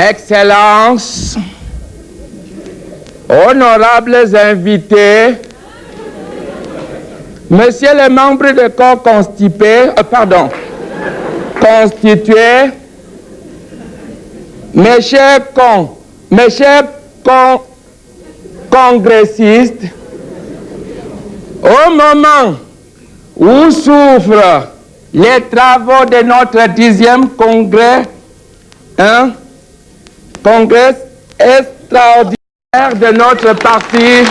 Excellences, honorables invités, Messieurs les membres de corps constitués, mes chers congressistes, au moment où s'ouvrent les travaux de notre 10e congrès, congrès extraordinaire de notre parti,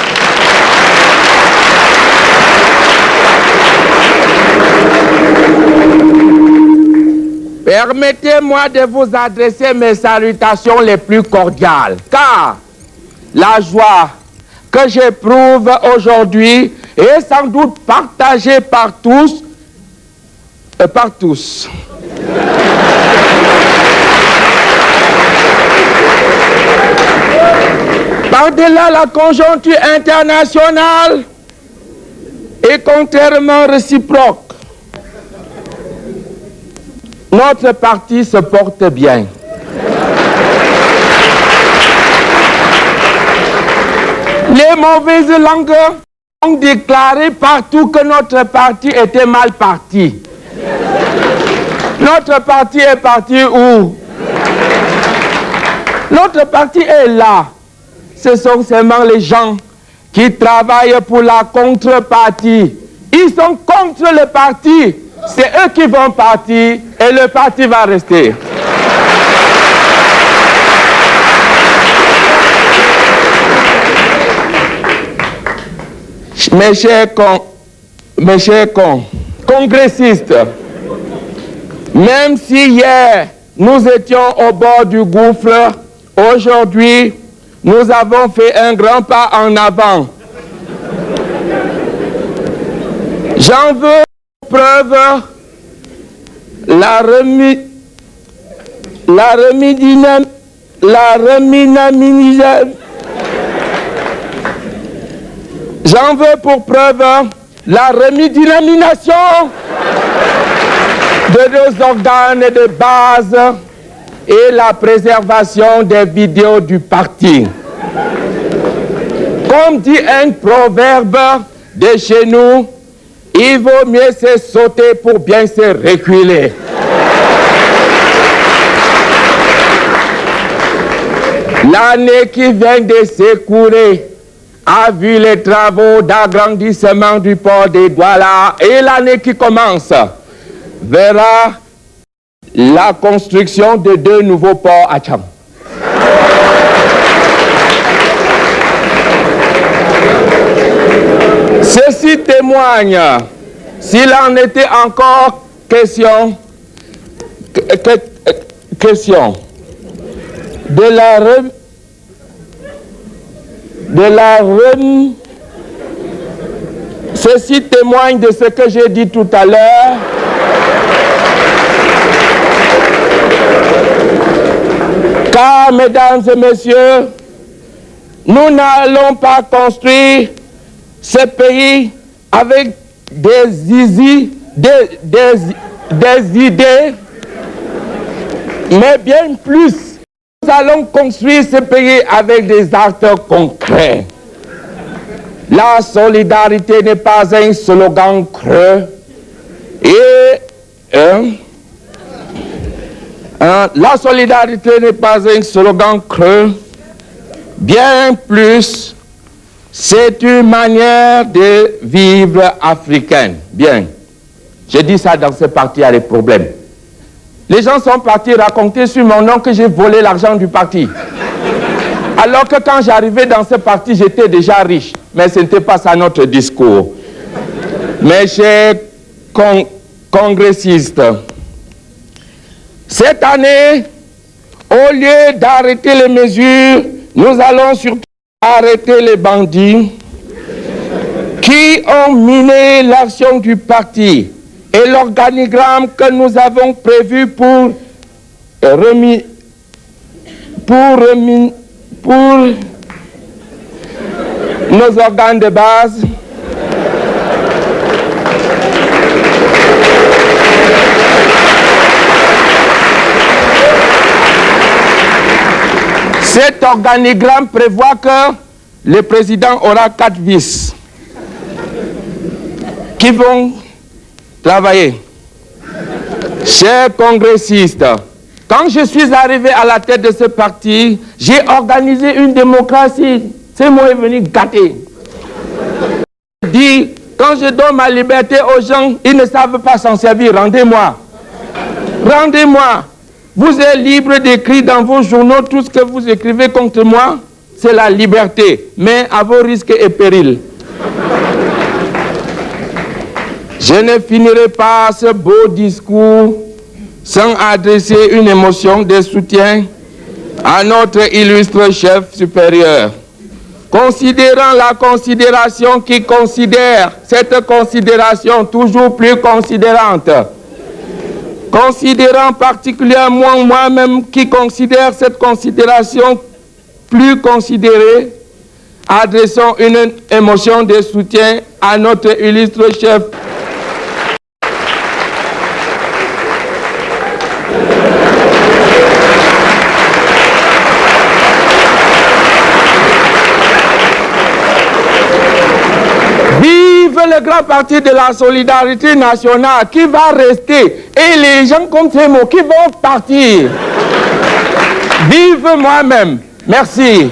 permettez-moi de vous adresser mes salutations les plus cordiales, car la joie que j'éprouve aujourd'hui est sans doute partagée par tous. Par-delà la conjoncture internationale et contrairement réciproque, notre parti se porte bien. Les mauvaises langues ont déclaré partout que notre parti était mal parti. Notre parti est parti où? Notre parti est là. Ce sont seulement les gens qui travaillent pour la contrepartie. Ils sont contre le parti. C'est eux qui vont partir et le parti va rester. Mes chers congressistes, même si hier nous étions au bord du gouffre, aujourd'hui nous avons fait un grand pas en avant. J'en veux pour preuve J'en veux pour preuve la remidynamisation de nos organes de base et la préservation des vidéos du parti. Comme dit un proverbe de chez nous, il vaut mieux se sauter pour bien se reculer. L'année qui vient de s'écouler a vu les travaux d'agrandissement du port de Douala et l'année qui commence verra la construction de 2 nouveaux ports à Tcham. Ceci témoigne, s'il en était encore question ceci témoigne de ce que j'ai dit tout à l'heure. Car, mesdames et messieurs, nous n'allons pas construire ce pays avec des idées, mais bien plus, nous allons construire ce pays avec des actes concrets. La solidarité n'est pas un slogan creux la solidarité n'est pas un slogan creux, bien plus, c'est une manière de vivre africaine. Bien, j'ai dit ça dans ce parti, il y a des problèmes. Les gens sont partis raconter sur mon nom que j'ai volé l'argent du parti. Alors que quand j'arrivais dans ce parti, j'étais déjà riche. Mais ce n'était pas ça notre discours. Mes chers congressistes, cette année, au lieu d'arrêter les mesures, nous allons surtout arrêter les bandits qui ont miné l'action du parti et l'organigramme que nous avons prévu pour nos organes de base. Cet organigramme prévoit que le président aura 4 vices qui vont travailler. Chers congressistes, quand je suis arrivé à la tête de ce parti, j'ai organisé une démocratie. C'est moi venu gâter. Dit, quand je donne ma liberté aux gens, ils ne savent pas s'en servir. Rendez-moi. Rendez-moi. Vous êtes libre d'écrire dans vos journaux tout ce que vous écrivez contre moi. C'est la liberté, mais à vos risques et périls. Je ne finirai pas ce beau discours sans adresser une émotion de soutien à notre illustre chef supérieur. Considérant la considération qui considère, cette considération toujours plus considérante, considérant particulièrement moi-même qui considère cette considération plus considérée, adressons une émotion de soutien à notre illustre chef. Le grand parti de la solidarité nationale qui va rester et les gens comme ces mots qui vont partir. Vive moi-même. Merci.